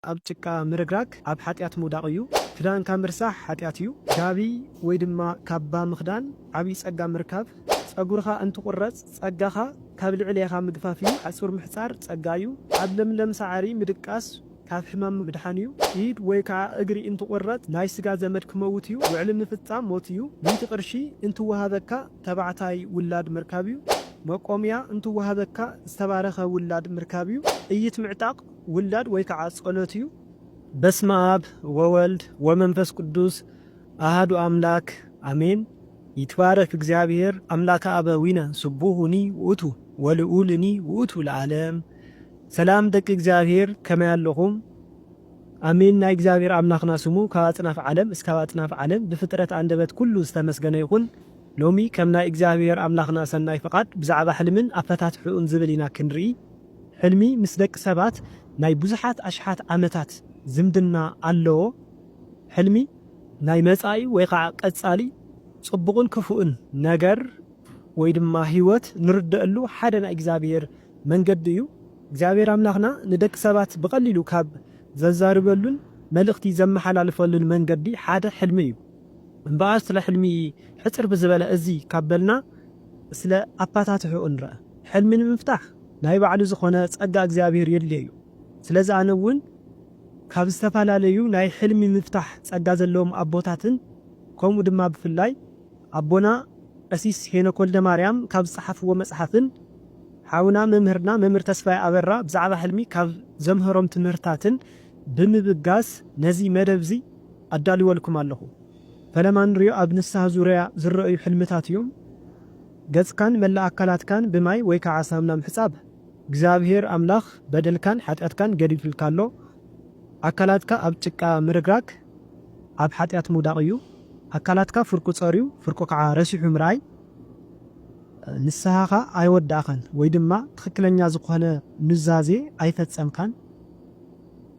ኣብ ጭቃ ምርግራግ ኣብ ሓጢያት ምውዳቕ እዩ። ክዳንካ ምርሳሕ ሓጢያት እዩ። ጋቢ ወይ ድማ ካባ ምኽዳን ዓብይ ጸጋ ምርካብ። ጸጉርኻ እንትቁረጽ ጸጋኻ ካብ ልዕልኻ ምግፋፍ እዩ። ሓጹር ምሕጻር ጸጋ እዩ። ኣብ ለምለም ሳዕሪ ምድቃስ ካብ ሕማም ምድሓን እዩ። ኢድ ወይ ከዓ እግሪ እንትቁረጽ ናይ ስጋ ዘመድ ክመውት እዩ። ውዕሊ ምፍጻም ሞት እዩ። ሚእቲ ቅርሺ እንትወሃበካ ተባዕታይ ውላድ ምርካብ እዩ። መቆምያ እንትወሃበካ ዝተባረኸ ውላድ ምርካብ እዩ። ጥይት ምዕጣቕ ውላድ ወይ ከዓ ጸሎት እዩ። በስመ አብ ወወልድ ወመንፈስ ቅዱስ አሐዱ አምላክ አሜን። ይትባረክ እግዚአብሔር አምላከ አበዊነ ስቡሁኒ ውእቱ ወልዑልኒ ውእቱ ለዓለም። ሰላም ደቂ እግዚአብሔር ከመይ ኣለኹም? አሜን። ናይ እግዚአብሔር አምላኽና ስሙ ካብ ኣጽናፍ ዓለም እስካብ ኣጽናፍ ዓለም ብፍጥረት አንደበት ኩሉ ዝተመስገነ ይኹን። ሎሚ ከም ናይ እግዚአብሔር አምላኽና ሰናይ ፈቃድ ብዛዕባ ሕልምን ኣፈታትሑን ዝብል ኢና ክንርኢ። ሕልሚ ምስ ደቂ ሰባት ናይ ብዙሓት ኣሽሓት ዓመታት ዝምድና ኣለዎ። ሕልሚ ናይ መጻኢ ወይ ከዓ ቀጻሊ ጽቡቕን ክፉእን ነገር ወይ ድማ ህይወት ንርድአሉ ሓደ ናይ እግዚአብሔር መንገዲ እዩ። እግዚአብሔር አምላኽና ንደቂ ሰባት ብቐሊሉ ካብ ዘዛርበሉን መልእኽቲ ዘመሓላልፈሉን መንገዲ ሓደ ሕልሚ እዩ። እምበኣር ስለ ሕልሚ ሕፅር ብዝበለ እዚ ካበልና ስለ ኣፈታትሑኡ ንርአ። ሕልሚ ንምፍታሕ ናይ ባዕሉ ዝኾነ ጸጋ እግዚአብሔር የድልዮ እዩ። ስለዚ ኣነ እውን ካብ ዝተፈላለዩ ናይ ሕልሚ ምፍታሕ ጸጋ ዘለዎም ኣቦታትን ከምኡ ድማ ብፍላይ ኣቦና ቀሲስ ሄኖክ ወልደማርያም ካብ ዝጸሓፍዎ መጽሓፍን ሓውና መምህርና መምህር ተስፋይ ኣበራ ብዛዕባ ሕልሚ ካብ ዘምህሮም ትምህርታትን ብምብጋስ ነዚ መደብ እዚ ኣዳልወልኩም ኣለኹ። ፈለማ ንሪኦ ኣብ ንስሓ ዙርያ ዝረአዩ ሕልምታት እዮም። ገጽካን መላእ ኣካላትካን ብማይ ወይ ከዓ ሳሙና ምሕጻብ እግዚአብሔር አምላኽ በደልካን ሓጢአትካን ገዲፍልካ ኣሎ። ኣካላትካ ኣብ ጭቃ ምርግራግ ኣብ ሓጢአት ምውዳቕ እዩ። ኣካላትካ ፍርቁ ጸርዩ ፍርቁ ከዓ ረሲሑ ምርኣይ ንስሓኻ ኣይወዳእኸን ወይ ድማ ትክክለኛ ዝኾነ ኑዛዜ ኣይፈጸምካን።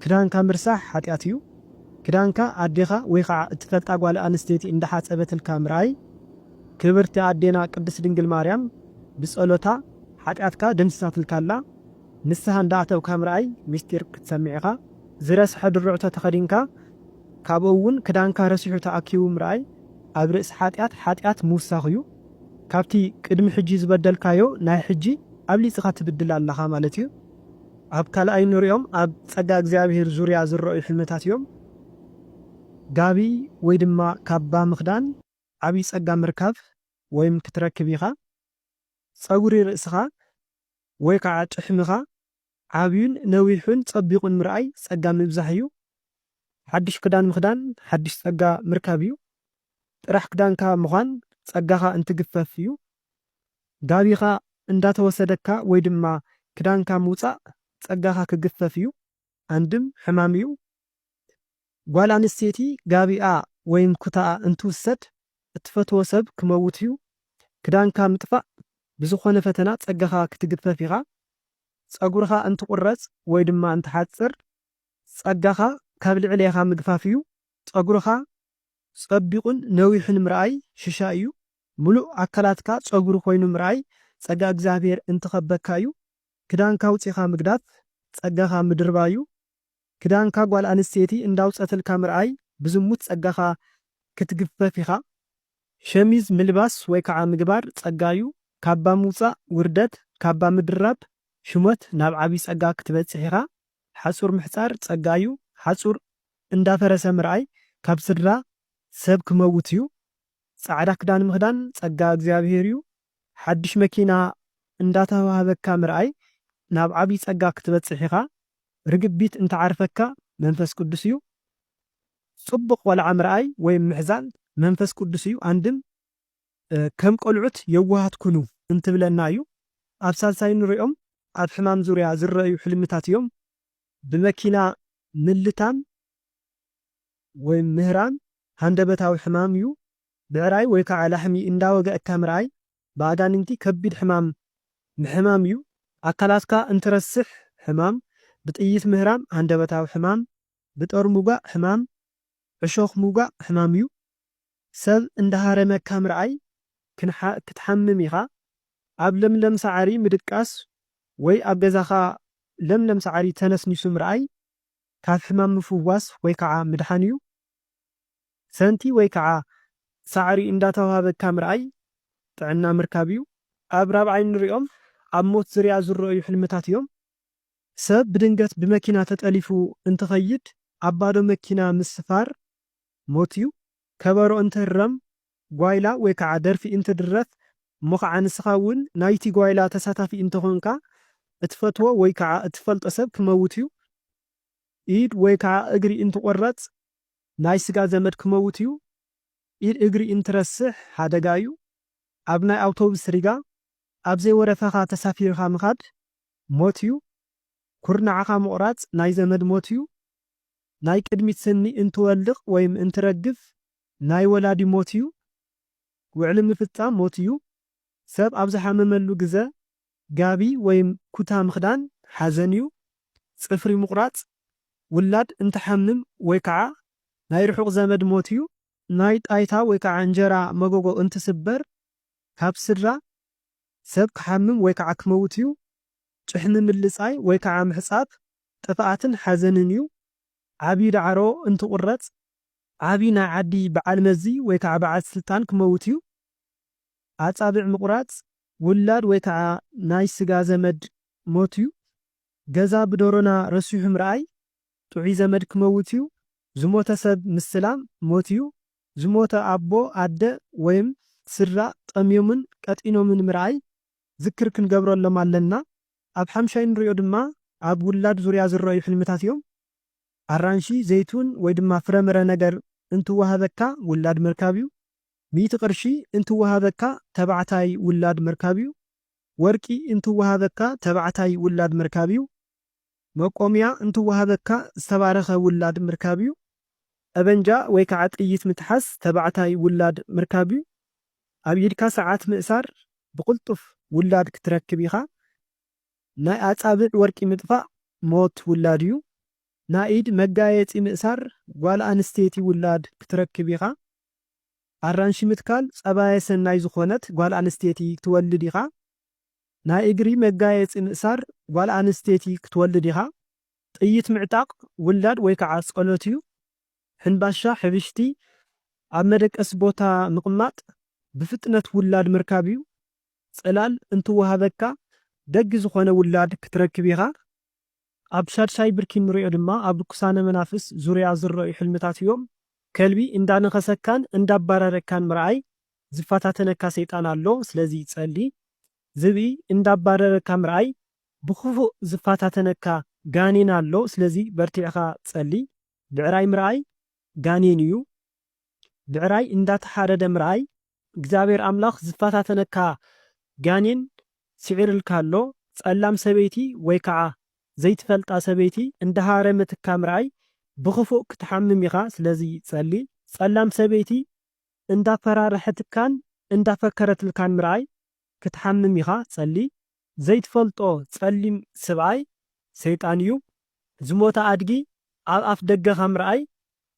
ክዳንካ ምርሳሕ ሓጢአት እዩ። ክዳንካ ኣዴኻ ወይ ከዓ እትፈልጣ ጓል ኣንስተይቲ እንዳሓፀበትልካ ምርኣይ። ክብርቲ ኣዴና ቅድስት ድንግል ማርያም ብጸሎታ ሓጢአትካ ደምስሳትልካ ኣላ። ንስሓ እንዳኣተውካ ምርኣይ ምስጢር ክትሰሚዕኻ። ዝረስሐ ድርዕቶ ተኸዲንካ ካብኡ እውን ክዳንካ ረሲሑ ተኣኪቡ ምርኣይ ኣብ ርእሲ ሓጢአት ምውሳኽ እዩ። ካብቲ ቅድሚ ሕጂ ዝበደልካዮ ናይ ሕጂ ኣብሊፅኻ ትብድል ኣለኻ ማለት እዩ። ኣብ ካልኣይ ንሪኦም ኣብ ጸጋ እግዚአብሔር ዙርያ ዝረአዩ ሕልምታት እዮም። ጋቢ ወይ ድማ ካባ ምኽዳን ዓብይ ጸጋ ምርካብ ወይም ክትረክብ ኢኻ። ጸጉሪ ርእስኻ ወይ ከዓ ጭሕምኻ ዓብዩን ነዊሑን ጸቢቑን ምርኣይ ጸጋ ምብዛሕ እዩ። ሓድሽ ክዳን ምኽዳን ሓድሽ ጸጋ ምርካብ እዩ። ጥራሕ ክዳንካ ምዃን ጸጋኻ እንትግፈፍ እዩ። ጋቢኻ እንዳተወሰደካ ወይ ድማ ክዳንካ ምውፃእ ጸጋኻ ክግፈፍ እዩ። አንድም ሕማም እዩ። ጓል ኣንስተይቲ ጋቢኣ ወይም ኩታኣ እንትውሰድ እትፈትዎ ሰብ ክመውት እዩ። ክዳንካ ምጥፋእ ብዝኾነ ፈተና ጸጋኻ ክትግፈፍ ኢኻ። ጸጉርኻ እንትቁረጽ ወይ ድማ እንትሓጽር ጸጋኻ ካብ ልዕልኻ ምግፋፍ እዩ። ጸጉርኻ ጸቢቑን ነዊሕን ምርኣይ ሽሻ እዩ። ሙሉእ ኣካላትካ ጸጉሪ ኮይኑ ምርኣይ ጸጋ እግዚአብሔር እንትኸበካ እዩ። ክዳንካ ውፂኻ ምግዳፍ ጸጋኻ ምድርባ እዩ። ክዳንካ ጓል ኣንስተይቲ እንዳውፀትልካ ምርኣይ ብዝሙት ጸጋኻ ክትግፈፍ ኢኻ። ሸሚዝ ምልባስ ወይ ከዓ ምግባር ጸጋ እዩ። ካባ ምውፃእ ውርደት፣ ካባ ምድራብ ሽሞት ናብ ዓብይ ጸጋ ክትበጽሕ ኢኻ። ሓጹር ምሕጻር ጸጋ እዩ። ሓጹር እንዳፈረሰ ምርኣይ ካብ ስድራ ሰብ ክመውት እዩ። ጻዕዳ ክዳን ምኽዳን ጸጋ እግዚአብሔር እዩ። ሓድሽ መኪና እንዳተዋሃበካ ምርኣይ ናብ ዓብይ ጸጋ ክትበጽሕ ኢኻ። ርግቢት እንተዓርፈካ መንፈስ ቅዱስ እዩ። ጽቡቕ ቆልዓ ምርኣይ ወይም ምሕዛን መንፈስ ቅዱስ እዩ። አንድም ከም ቆልዑት የዋሃት ኩኑ እንትብለና እዩ። ኣብ ሳልሳይ ንሪኦም ኣብ ሕማም ዙርያ ዝረአዩ ሕልምታት እዮም። ብመኪና ምልታም ወይም ምህራም ሃንደበታዊ ሕማም እዩ። ብዕራይ ወይ ከዓ ላሕሚ እንዳወገአካ ምርኣይ ብኣጋንንቲ ከቢድ ሕማም ምሕማም እዩ። ኣካላትካ እንትረስሕ ሕማም። ብጥይት ምህራም ሃንደበታዊ ሕማም። ብጦር ምውጋእ ሕማም። ዕሾኽ ምውጋእ ሕማም እዩ። ሰብ እንዳሃረመካ ምርኣይ ክትሓምም ኢኻ። ኣብ ለምለም ሳዕሪ ምድቃስ ወይ ኣብ ገዛኻ ለምለም ሳዕሪ ተነስኒሱ ምርኣይ ካብ ሕማም ምፍዋስ ወይ ከዓ ምድሓን እዩ። ሰንቲ ወይ ከዓ ሳዕሪ እንዳተዋሃበካ ምርኣይ ጥዕና ምርካብ እዩ። ኣብ ራብዓይ ንሪኦም ኣብ ሞት ዝርያ ዝረአዩ ሕልምታት እዮም። ሰብ ብድንገት ብመኪና ተጠሊፉ እንትኸይድ ኣብ ባዶ መኪና ምስፋር ሞት እዩ። ከበሮ እንትህረም ጓይላ ወይ ከዓ ደርፊ እንትድረፍ እሞ ከዓ ንስኻ እውን ናይቲ ጓይላ ተሳታፊ እንትኾንካ እትፈትዎ ወይ ከዓ እትፈልጦ ሰብ ክመውት እዩ። ኢድ ወይ ከዓ እግሪ እንትቆረፅ ናይ ስጋ ዘመድ ክመውት እዩ። ኢድ እግሪ እንትረስሕ ሓደጋ እዩ። ኣብ ናይ ኣውቶቡስ ሪጋ ኣብ ዘይወረፈኻ ተሳፊርካ ምኻድ ሞት እዩ። ኩርናዓኻ ምቑራፅ ናይ ዘመድ ሞት እዩ። ናይ ቅድሚት ስኒ እንትወልቕ ወይም እንትረግፍ ናይ ወላዲ ሞት እዩ። ውዕሊ ምፍፃም ሞት እዩ። ሰብ ኣብ ዝሓመመሉ ግዜ ጋቢ ወይም ኩታ ምኽዳን ሓዘን እዩ። ፅፍሪ ምቑራፅ ውላድ እንትሓምም ወይ ከዓ ናይ ርሑቕ ዘመድ ሞት እዩ። ናይ ጣይታ ወይ ከዓ እንጀራ መጎጎ እንትስበር ካብ ስድራ ሰብ ክሓምም ወይ ከዓ ክመውት እዩ። ጭሕሚ ምልፃይ ወይ ከዓ ምሕፃብ ጥፍኣትን ሓዘንን እዩ። ዓብይ ዳዕሮ እንትቁረፅ ዓብይ ናይ ዓዲ በዓል መዚ ወይ ከዓ በዓል ስልጣን ክመውት እዩ። ኣፃብዕ ምቁራፅ ውላድ ወይ ከዓ ናይ ስጋ ዘመድ ሞት እዩ። ገዛ ብደሮና ረሲሑ ምርኣይ ጥዑይ ዘመድ ክመውት እዩ። ዝሞተ ሰብ ምስላም ሞት እዩ። ዝሞተ ኣቦ ኣደ ወይም ስድራ ጠምዮምን ቀጢኖምን ምርኣይ ዝክር ክንገብረሎም ኣለና። ኣብ ሓምሻይ ንሪኦ ድማ ኣብ ውላድ ዙርያ ዝረአዩ ሕልምታት እዮም። ኣራንሺ ዘይቱን ወይ ድማ ፍረምረ ነገር እንትወሃበካ ውላድ ምርካብ እዩ። 100 ቅርሺ እንትወሃበካ ተባዕታይ ውላድ ምርካብ እዩ። ወርቂ እንትወሃበካ ተባዕታይ ውላድ ምርካብ እዩ። መቆምያ እንትወሃበካ ዝተባረኸ ውላድ ምርካብ እዩ። ጠበንጃ ወይ ከዓ ጥይት ምትሓስ ተባዕታይ ውላድ ምርካብ እዩ። ኣብ ኢድካ ሰዓት ምእሳር ብቁልጡፍ ውላድ ክትረክብ ኢኻ። ናይ ኣፃብዕ ወርቂ ምጥፋእ ሞት ውላድ እዩ። ናይ ኢድ መጋየፂ ምእሳር ጓል ኣንስተይቲ ውላድ ክትረክብ ኢኻ። ኣራንሺ ምትካል ፀባየ ሰናይ ዝኾነት ጓል ኣንስተይቲ ክትወልድ ኢኻ። ናይ እግሪ መጋየፂ ምእሳር ጓል ኣንስተይቲ ክትወልድ ኢኻ። ጥይት ምዕጣቕ ውላድ ወይ ከዓ ጸሎት እዩ። ሕንባሻ ሕብሽቲ ኣብ መደቀስ ቦታ ምቕማጥ ብፍጥነት ውላድ ምርካብ እዩ። ጽላል እንትወሃበካ ደግ ዝኾነ ውላድ ክትረክብ ኢኻ። ኣብ ሻድሻይ ብርኪ ንሪኦ ድማ ኣብ ርኩሳነ መናፍስ ዙርያ ዝረአዩ ሕልምታት እዮም። ከልቢ እንዳነኸሰካን እንዳባረረካን ምርኣይ ዝፋታተነካ ሰይጣን ኣሎ፣ ስለዚ ጸሊ። ዝብኢ እንዳባረረካ ምርኣይ ብኽፉእ ዝፋታተነካ ጋኔን ኣሎ፣ ስለዚ በርቲዕኻ ጸሊ። ብዕራይ ምርኣይ ጋኔን እዩ። ብዕራይ እንዳተሓረደ ምርኣይ እግዚኣብሔር ኣምላኽ ዝፋታተነካ ጋኔን ስዒርልካ ኣሎ። ጸላም ሰበይቲ ወይ ከዓ ዘይትፈልጣ ሰበይቲ እንዳሃረመትካ ምርኣይ ብኽፉእ ክትሓምም ኢኻ፣ ስለዚ ጸሊ። ጸላም ሰበይቲ እንዳፈራርሐትካን እንዳፈከረትልካን ምርኣይ ክትሓምም ኢኻ፣ ጸሊ። ዘይትፈልጦ ጸሊም ስብኣይ ሰይጣን እዩ። ዝሞታ ኣድጊ ኣብ ኣፍ ደገኻ ምርኣይ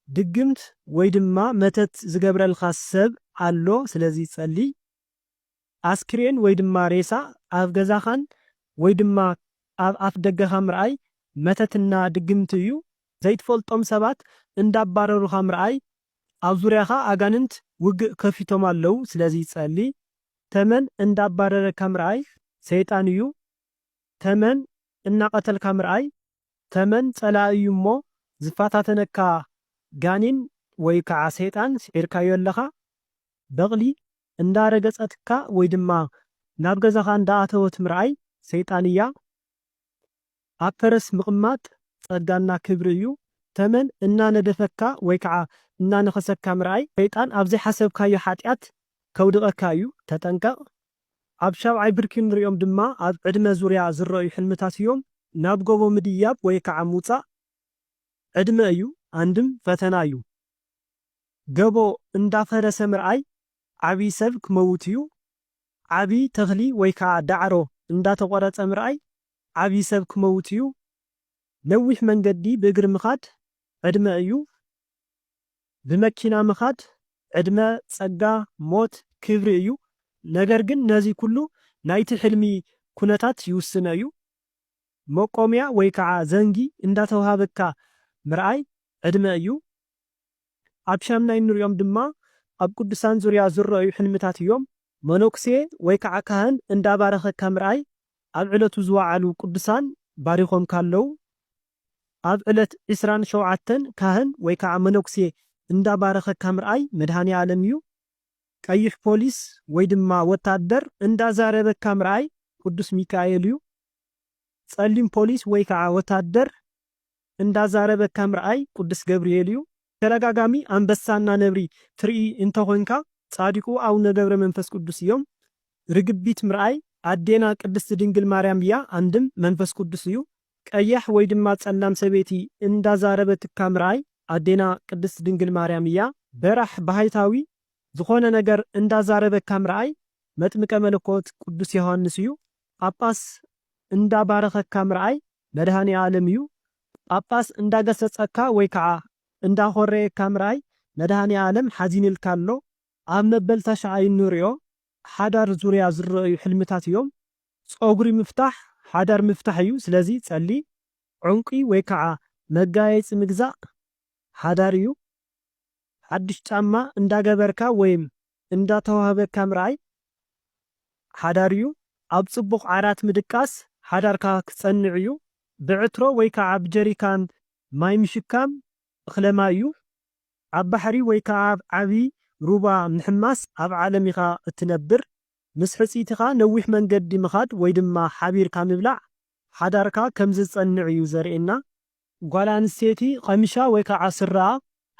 ድግምት ወይ ድማ መተት ዝገብረልካ ሰብ ኣሎ፣ ስለዚ ጸሊ። ኣስክሬን ወይ ድማ ሬሳ ኣብ ገዛኻን ወይ ድማ ኣብ ኣፍ ደገኻ ምርኣይ መተትና ድግምቲ እዩ። ዘይትፈልጦም ሰባት እንዳባረሩኻ ምርኣይ ኣብ ዙርያኻ ኣጋንንት ውግእ ከፊቶም ኣለዉ፣ ስለዚ ጸሊ። ተመን እንዳባረረካ ምርኣይ ሰይጣን እዩ። ተመን እናቐተልካ ምርኣይ ተመን ጸላኢ እዩ እሞ ዝፋታተነካ ጋኔን ወይ ከዓ ሰይጣን ስዒርካዮ ኣለኻ። በቕሊ እንዳረገጸትካ ወይ ድማ ናብ ገዛኻ እንዳኣተወት ምርኣይ ሰይጣን እያ። ኣብ ፈረስ ምቕማጥ ጸጋና ክብሪ እዩ። ተመን እናነደፈካ ወይ ከዓ እናነኸሰካ ምርኣይ ሰይጣን ኣብ ዘይሓሰብካዮ ኃጢአት ከውድቐካ እዩ፣ ተጠንቀቕ። ኣብ ሻብዓይ ብርኪ ንሪኦም ድማ ኣብ ዕድመ ዙርያ ዝረአዩ ሕልምታት እዮም። ናብ ጎቦ ምድያብ ወይ ከዓ ምውፃእ ዕድመ እዩ፣ አንድም ፈተና እዩ። ገቦ እንዳፈረሰ ምርኣይ ዓብይ ሰብ ክመውት እዩ። ዓብይ ተኽሊ ወይ ከዓ ዳዕሮ እንዳተቆረፀ ምርኣይ ዓብይ ሰብ ክመውት እዩ። ነዊሕ መንገዲ ብእግሪ ምኻድ ዕድመ እዩ። ብመኪና ምኻድ ዕድመ፣ ጸጋ፣ ሞት፣ ክብሪ እዩ። ነገር ግን ነዚ ኩሉ ናይቲ ሕልሚ ኩነታት ይውስነ እዩ። መቆምያ ወይ ከዓ ዘንጊ እንዳተዋሃበካ ምርኣይ ዕድመ እዩ ኣብ ሻምናይ ንሪኦም ድማ ኣብ ቅዱሳን ዙርያ ዝረኣዩ ሕልምታት እዮም መነኩሴ ወይ ከዓ ካህን እንዳባረኸካ ምርኣይ ኣብ ዕለቱ ዝወዓሉ ቅዱሳን ባሪኾም ካለው ኣብ ዕለት 27 ካህን ወይ ከዓ መነኩሴ እንዳባረኸካ ምርኣይ መድኃኔ ዓለም እዩ ቀይሕ ፖሊስ ወይ ድማ ወታደር እንዳዛረበካ ምርኣይ ቅዱስ ሚካኤል እዩ ጸሊም ፖሊስ ወይ ከዓ ወታደር እንዳዛረበካ ምርኣይ ቅዱስ ገብርኤል እዩ ተረጋጋሚ አንበሳና ነብሪ ትርኢ እንተኾንካ ጻድቁ አቡነ ገብረ መንፈስ ቅዱስ እዮም ርግቢት ምርኣይ አዴና ቅድስት ድንግል ማርያም እያ አንድም መንፈስ ቅዱስ እዩ ቀያሕ ወይ ድማ ጸላም ሰቤቲ እንዳዛረበትካ ምርኣይ አዴና ቅድስት ድንግል ማርያም እያ በራህ ባህታዊ ዝኾነ ነገር እንዳዛረበካ ምርኣይ መጥምቀ መለኮት ቅዱስ ዮሐንስ እዩ ጳጳስ እንዳባረኸካ ምርኣይ መድኃኔ ዓለም እዩ ጳጳስ እንዳገሰጸካ ወይ ከዓ እንዳኾረየካ ምርኣይ መድኃኔ ዓለም ሓዚንልካ ኣሎ ኣብ መበል ተሻዓይ ንሪኦ ሓዳር ዙርያ ዝረአዩ ሕልምታት እዮም ጸጉሪ ምፍታሕ ሓዳር ምፍታሕ እዩ ስለዚ ጸሊ ዕንቂ ወይ ከዓ መጋየፂ ምግዛእ ሓዳር እዩ ሓድሽ ጫማ እንዳገበርካ ወይም እንዳተዋህበካ ምርኣይ ሓዳር እዩ ኣብ ጽቡቕ ዓራት ምድቃስ ሓዳርካ ክጸንዕ እዩ ብዕትሮ ወይ ከዓ ብጀሪካን ማይ ምሽካም እኽለማ እዩ ኣብ ባሕሪ ወይ ከዓ ዓብይ ሩባ ምሕማስ ኣብ ዓለም ኢኻ እትነብር ምስ ሕፂትኻ ነዊሕ መንገዲ ምኻድ ወይ ድማ ሓቢርካ ምብላዕ ሓዳርካ ከም ዝጸንዕ እዩ ዘርእየና ጓል ኣንስተይቲ ቀሚሻ ወይ ከዓ ስራኣ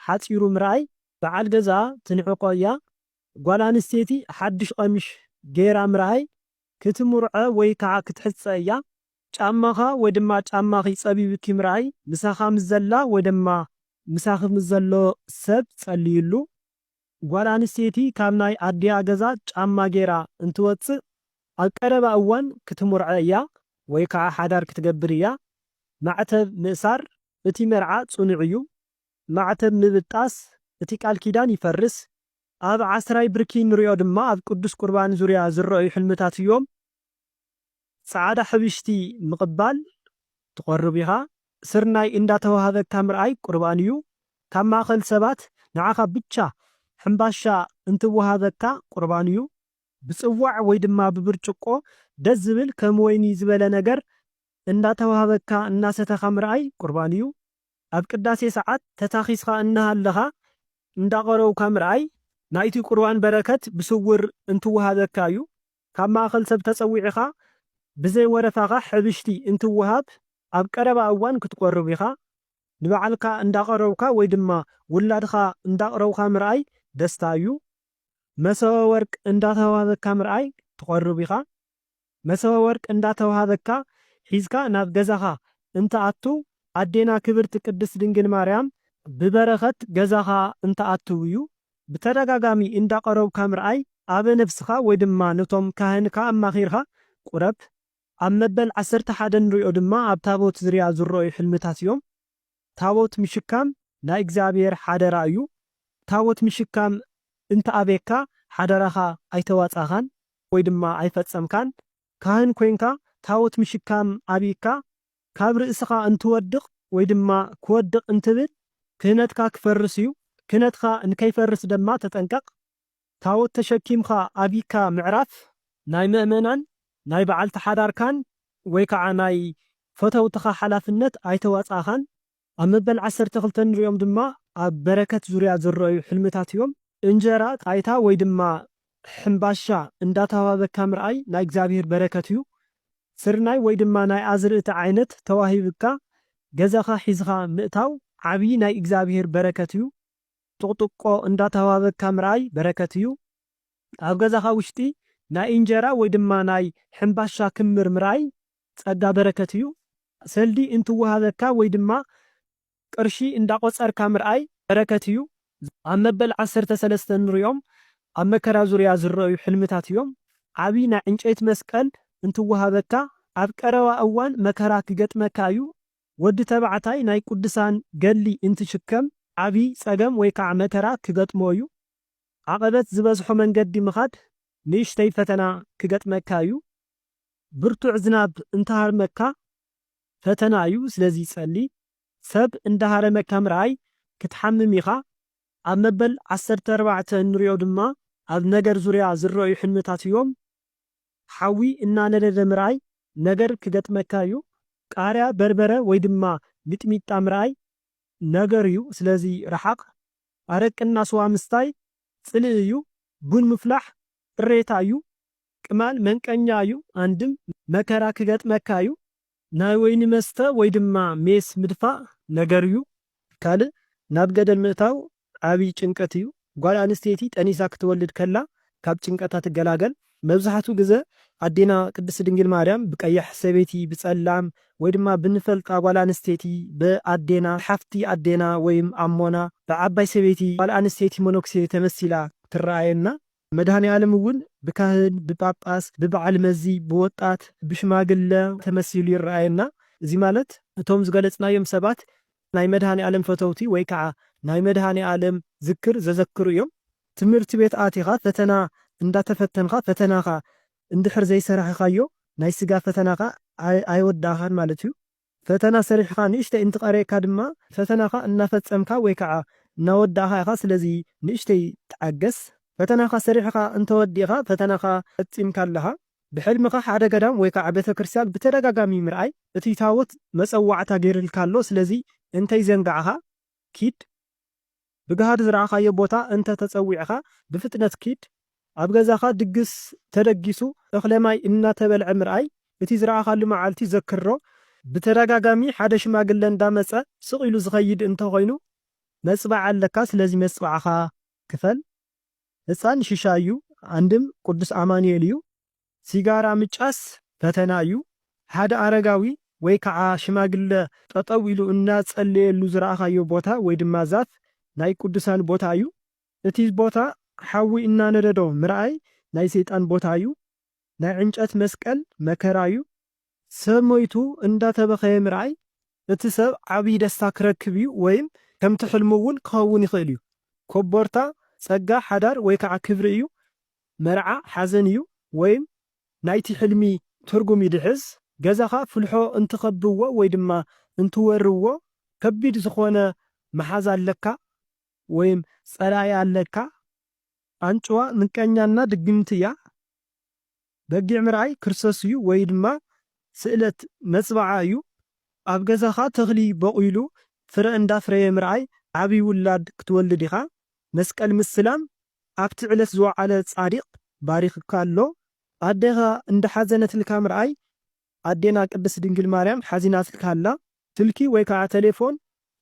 ሓፂሩ ምርኣይ በዓል ገዛ ትንዕቆ እያ ጓል ኣንስተይቲ ሓድሽ ቀሚሽ ጌራ ምርኣይ ክትምርዖ ወይ ከዓ ክትሕፀ እያ ጫማኻ ወይ ድማ ጫማኺ ፀቢብኪ ምርኣይ ምሳኻ ምስ ዘላ ወይ ድማ ምሳኺ ምስ ዘሎ ሰብ ጸልይሉ ጓል ኣንስተይቲ ካብ ናይ ኣድያ ገዛ ጫማ ጌራ እንትወፅእ ኣብ ቀረባ እዋን ክትምርዖ እያ ወይ ከዓ ሓዳር ክትገብር እያ ማዕተብ ምእሳር እቲ መርዓ ጽኑዕ እዩ ማዕተብ ምብጣስ እቲ ቃል ኪዳን ይፈርስ ኣብ 10 ብርኪ ንሪኦ ድማ ኣብ ቅዱስ ቁርባን ዙርያ ዝረአዩ ሕልምታት እዮም ጻዕዳ ሕብሽቲ ምቕባል ትቆርብ ኢኻ ስርናይ እንዳተዋሃበካ ምርኣይ ቁርባን እዩ ካብ ማእኸል ሰባት ንዓኻ ብቻ ሕምባሻ እንትወሃበካ ቁርባን እዩ ብጽዋዕ ወይ ድማ ብብርጭቆ ደስ ዝብል ከም ወይኒ ዝበለ ነገር እንዳተዋሃበካ እናሰተኻ ምርኣይ ቁርባን እዩ ኣብ ቅዳሴ ሰዓት ተታኺስኻ እናሃለኻ እንዳቀረውካ ምርኣይ ናይቲ ቁርባን በረከት ብስውር እንትወሃበካ እዩ ካብ ማእኸል ሰብ ተጸዊዕኻ ብዘይ ወረፋኻ ሕብሽቲ እንትወሃብ ኣብ ቀረባ እዋን ክትቆርብ ኢኻ ንበዓልካ እንዳቀረውካ ወይ ድማ ውላድኻ እንዳቀረውካ ምርኣይ ደስታ እዩ መሰበ ወርቅ እንዳተዋሃበካ ምርኣይ ትቆርብ ኢኻ መሰበ ወርቅ እንዳተዋሃበካ ሒዝካ ናብ ገዛኻ እንተኣቱ ኣዴና ክብርቲ ቅድስት ድንግል ማርያም ብበረኸት ገዛኻ እንተኣቱ እዩ ብተደጋጋሚ እንዳቀረብካ ምርኣይ ኣበ ነፍስኻ ወይ ድማ ነቶም ካህንካ ኣማኺርካ ቁረብ ኣብ መበል 11 ንሪኦ ድማ ኣብ ታቦት ዙርያ ዝረአዩ ሕልምታት እዮም ታቦት ምሽካም ናይ እግዚኣብሔር ሓደራ እዩ ታቦት ምሽካም እንተኣቤካ ሓደራኻ ኣይተዋጻኻን ወይ ድማ ኣይፈጸምካን ካህን ኮይንካ ታቦት ምሽካም ኣቢካ ካብ ርእስኻ እንትወድቕ ወይ ድማ ክወድቕ እንትብል ክህነትካ ክፈርስ እዩ ክህነትካ እንከይፈርስ ድማ ተጠንቀቕ ታቦት ተሸኪምካ ኣቢካ ምዕራፍ ናይ ምእመናን ናይ በዓል ተሓዳርካን ወይ ከዓ ናይ ፈተውትኻ ሓላፍነት ኣይተዋጻኻን ኣብ መበል 12 ንሪኦም ድማ ኣብ በረከት ዙርያ ዝረአዩ ሕልምታት እዮም እንጀራ ጣይታ ወይ ድማ ሕምባሻ እንዳተዋሃበካ ምርኣይ ናይ እግዚኣብሔር በረከት እዩ ስርናይ ወይ ድማ ናይ ኣዝርእቲ ዓይነት ተዋሂብካ ገዛኻ ሒዝኻ ምእታው ዓብይ ናይ እግዚኣብሔር በረከት እዩ ጥቕጥቆ እንዳተዋሃበካ ምርኣይ በረከት እዩ ኣብ ገዛኻ ውሽጢ ናይ እንጀራ ወይ ድማ ናይ ሕምባሻ ክምር ምርኣይ ጸጋ በረከት እዩ ሰልዲ እንትወሃበካ ወይ ድማ ቅርሺ እንዳቆጸርካ ምርኣይ በረከት እዩ ኣብ መበል 13 ንሪኦም ኣብ መከራ ዙርያ ዝረአዩ ሕልምታት እዮም ዓብይ ናይ ዕንጨይቲ መስቀል እንትወሃበካ ኣብ ቀረባ እዋን መከራ ክገጥመካ እዩ ወዲ ተባዕታይ ናይ ቅዱሳን ገሊ እንትሽከም ዓብይ ጸገም ወይ ከዓ መከራ ክገጥሞ እዩ ዓቐበት ዝበዝሖ መንገዲ ምኻድ ንእሽተይ ፈተና ክገጥመካ እዩ ብርቱዕ ዝናብ እንተሃርመካ ፈተና እዩ ስለዚ ጸሊ ሰብ እንዳሃረመካ ምርኣይ ክትሓምም ኢኻ ኣብ መበል 14 ንሪኦ ድማ ኣብ ነገር ዙርያ ዝረኣዩ ሕልምታት እዮም ሓዊ እናነደደ ምርኣይ ነገር ክገጥመካ እዩ ቃርያ በርበረ ወይ ድማ ሚጥሚጣ ምርኣይ ነገር እዩ ስለዚ ረሓቕ ኣረቅና ስዋ ምስታይ ጽልእ እዩ ቡን ምፍላሕ ቅሬታ እዩ ቅማል መንቀኛ እዩ አንድም መከራ ክገጥመካ እዩ ናይ ወይኒ መስተ ወይ ድማ ሜስ ምድፋእ ነገር እዩ ካልእ ናብ ገደል ምእታው ዓብይ ጭንቀት እዩ ጓል ኣንስተይቲ ጠኒሳ ክትወልድ ከላ ካብ ጭንቀታ ትገላገል መብዛሕትኡ ግዜ ኣዴና ቅድስት ድንግል ማርያም ብቀያሕ ሰበይቲ ብጸላም ወይ ድማ ብንፈልጣ ጓል ኣንስተይቲ ብኣዴና ሓፍቲ ኣዴና ወይም ኣሞና ብዓባይ ሰበይቲ ጓል ኣንስተይቲ ሞኖክሴ ተመሲላ ትረኣየና መድኃኔ ዓለም እውን ብካህን ብጳጳስ ብበዓል መዚ ብወጣት ብሽማግለ ተመሲሉ ይረኣየና እዚ ማለት እቶም ዝገለጽናዮም ሰባት ናይ መድኃኔ ዓለም ፈተውቲ ወይ ከዓ ናይ መድኃኔ ዓለም ዝክር ዘዘክሩ እዮም ትምህርቲ ቤት ኣቲኻ ፈተና እንዳተፈተንኻ ፈተናኻ እንድሕር ዘይሰራሕኻዮ ናይ ስጋ ፈተናኻ ኣይወዳኻን ማለት እዩ ፈተና ሰሪሕኻ ንእሽተይ እንትቐረየካ ድማ ፈተናኻ እናፈጸምካ ወይ ከዓ እናወዳኻ ኢኻ ስለዚ ንእሽተይ ተዓገስ ፈተናኻ ሰሪሕኻ እንተወዲኻ ፈተናኻ ፈጺምካ ኣለኻ ብሕልምኻ ሓደ ገዳም ወይ ከዓ ቤተ ክርስቲያን ብተደጋጋሚ ምርኣይ እቲ ታወት መጸዋዕታ ገይሩልካ ኣሎ ስለዚ እንተይ ዘንጋዕኻ ኪድ ብገሃድ ዝረኣኻዮ ቦታ እንተ ተጸዊዕኻ ብፍጥነት ኪድ ኣብ ገዛኻ ድግስ ተደጊሱ እኽለማይ እናተበልዐ ምርኣይ እቲ ዝረኣኻሉ መዓልቲ ዘክሮ ብተደጋጋሚ ሓደ ሽማግለ እንዳመጸ ስቕ ኢሉ ዝኸይድ እንተኾይኑ መጽባዕ ኣለካ ስለዚ መጽባዕኻ ክፈል ህፃን ሽሻ እዩ አንድም ቅዱስ አማኑኤል እዩ ሲጋራ ምጫስ ፈተና እዩ ሓደ አረጋዊ ወይ ከዓ ሽማግለ ጠጠው ኢሉ እናጸለየሉ ዝረኣኻዮ ቦታ ወይ ድማ ዛፍ ናይ ቅዱሳን ቦታ እዩ እቲ ቦታ ሓዊ እናነደዶ ምርኣይ ናይ ሰይጣን ቦታ እዩ ናይ ዕንጨት መስቀል መከራ እዩ ሰብ ሞይቱ እንዳተበኸየ ምርኣይ እቲ ሰብ ዓብይ ደስታ ክረክብ እዩ ወይም ከምቲ ሕልሙ እውን ክኸውን ይኽእል እዩ ኮቦርታ ጸጋ ሓዳር ወይ ከዓ ክብሪ እዩ መርዓ ሓዘን እዩ ወይም ናይቲ ሕልሚ ትርጉም ይድሕዝ ገዛኻ ፍልሖ እንትኸብዎ ወይ ድማ እንትወርዎ ከቢድ ዝኾነ መሓዝ ኣለካ ወይም ጸላያ ኣለካ አንጭዋ ምቀኛና ድግምት እያ በጊዕ ምርኣይ ክርስቶስ እዩ ወይ ድማ ስእለት መጽባዓ እዩ ኣብ ገዛኻ ተኽሊ በቑሉ ፍረ እንዳፍረየ ምርኣይ ዓብይ ውላድ ክትወልድ ኢኻ መስቀል ምስላም ኣብቲ ዕለት ዝወዓለ ጻዲቕ ባሪኽካ ኣሎ ኣዴኻ እንዳሓዘነትልካ ምርኣይ ኣዴና ቅድስት ድንግል ማርያም ሓዚናትልካ ኣላ ስልኪ ወይ ከዓ ቴሌፎን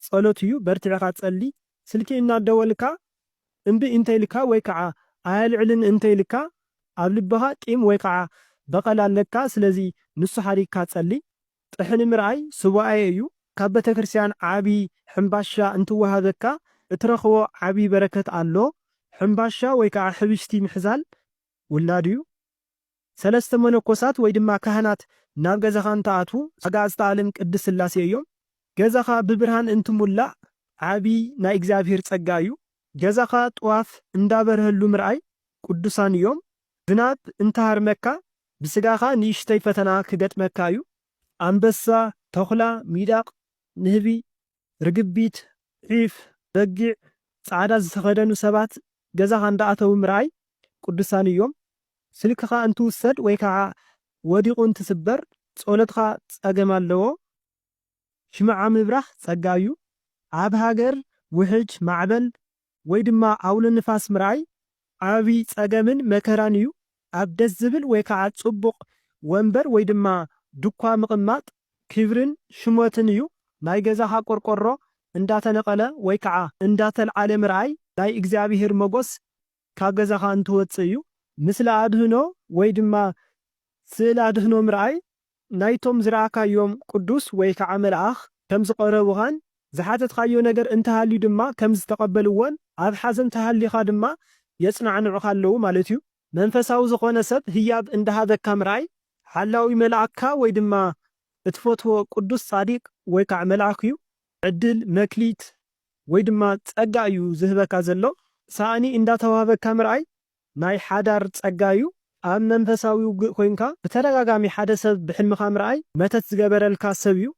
ጸሎት እዩ በርቲዕኻ ጸሊ ስልኪ እናደወልካ እምቢ እንተይልካ ወይ ከዓ ኣያልዕልን እንተይልካ ኣብ ልብኻ ቂም ወይ ከዓ በቐል ኣለካ ስለዚ ንሱ ሓሪግካ ጸሊ ጥሕኒ ምርኣይ ስዋኣየ እዩ ካብ ቤተ ክርስቲያን ዓብይ ሕምባሻ እንትወሃበካ እትረኽቦ ዓብይ በረከት ኣሎ ሕምባሻ ወይ ከዓ ሕብሽቲ ምሕዛል ውላድ እዩ ሰለስተ መነኮሳት ወይ ድማ ካህናት ናብ ገዛኻ እንተኣትዉ ኣጋዕዝተ ዓለም ቅድስት ሥላሴ እዮም ገዛኻ ብብርሃን እንትሙላእ ዓብይ ናይ እግዚአብሔር ጸጋ እዩ ገዛኻ ጥዋፍ እንዳበርህሉ ምርኣይ ቅዱሳን እዮም ዝናብ እንተሃርመካ ብስጋኻ ንእሽተይ ፈተና ክገጥመካ እዩ ኣንበሳ ተኹላ ሚዳቕ ንህቢ ርግቢት ዒፍ በጊዕ ጻዕዳ ዝተኸደኑ ሰባት ገዛኻ እንዳኣተው ምርኣይ ቅዱሳን እዮም ስልክኻ እንትውሰድ ወይ ከዓ ወዲቑ እንትስበር ጸሎትኻ ጸገም ኣለዎ ሽምዓ ምብራህ ጸጋ እዩ ኣብ ሃገር ውሕጅ ማዕበል ወይ ድማ ኣውሎ ንፋስ ምርኣይ ዓብይ ጸገምን መከራን እዩ ኣብ ደስ ዝብል ወይ ከዓ ጽቡቕ ወንበር ወይ ድማ ድኳ ምቕማጥ ክብርን ሽሞትን እዩ ናይ ገዛኻ ቆርቆሮ እንዳተነቐለ ወይ ከዓ እንዳተልዓለ ምርኣይ ናይ እግዚአብሔር መጎስ ካብ ገዛኻ እንትወፅእ እዩ ምስሊ ኣድህኖ ወይ ድማ ስእሊ ኣድህኖ ምርኣይ ናይቶም ዝረኣካዮም ቅዱስ ወይ ከዓ መልኣኽ ከም ዝቐረቡኻን ዝሓተትካዮ ነገር እንተሃልዩ ድማ ከም ዝተቐበልዎን ኣብ ሓዘን ተሃሊኻ ድማ የጽናዕንዑኻ ኣለዉ ማለት እዩ መንፈሳዊ ዝኾነ ሰብ ህያብ እንዳሃበካ ምርኣይ ሓላዊ መልኣክካ ወይ ድማ እትፈትዎ ቅዱስ ጻዲቕ ወይ ከዓ መልኣክ እዩ ዕድል መክሊት ወይ ድማ ጸጋ እዩ ዝህበካ ዘሎ ሳእኒ እንዳተዋሃበካ ምርኣይ ናይ ሓዳር ጸጋ እዩ ኣብ መንፈሳዊ ውግእ ኮይንካ ብተደጋጋሚ ሓደ ሰብ ብሕልምኻ ምርኣይ መተት ዝገበረልካ ሰብ እዩ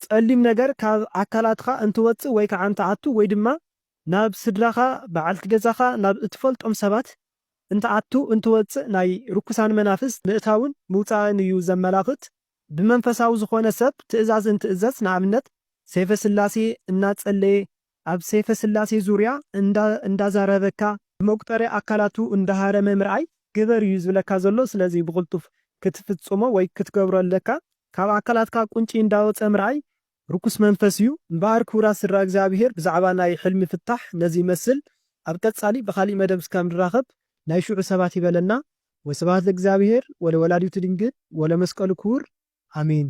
ጸሊም ነገር ካብ ኣካላትካ እንትወጽእ ወይ ከዓ እንትኣቱ ወይ ድማ ናብ ስድራኻ በዓልቲ ገዛኻ ናብ እትፈልጦም ሰባት እንትኣቱ እንትወጽእ ናይ ርኩሳን መናፍስት ምእታውን ምውፃእን እዩ ዘመላኽት። ብመንፈሳዊ ዝኾነ ሰብ ትእዛዝ እንትእዘዝ ንኣብነት ሰይፈ ስላሴ እናጸለየ ኣብ ሰይፈ ስላሴ ዙርያ እንዳዛረበካ መቁጠሪ ኣካላቱ እንዳሃረመ ምርኣይ ግበር እዩ ዝብለካ ዘሎ። ስለዚ ብቕልጡፍ ክትፍጽሞ ወይ ክትገብሮ ኣለካ። ካብ ኣካላትካ ቁንጪ እንዳወፀ ምርኣይ ርኩስ መንፈስ እዩ። እምበኣር ክቡራት ስድራ እግዚኣብሔር ብዛዕባ ናይ ሕልሚ ፍታሕ ነዚ ይመስል። ኣብ ቀጻሊ ብኻሊእ መደብ እስካብ ንራኸብ ናይ ሽዑ ሰባት ይበለና። ወስብሐት ለእግዚአብሔር ወለወላዲቱ ድንግል ወለመስቀሉ ክቡር አሜን።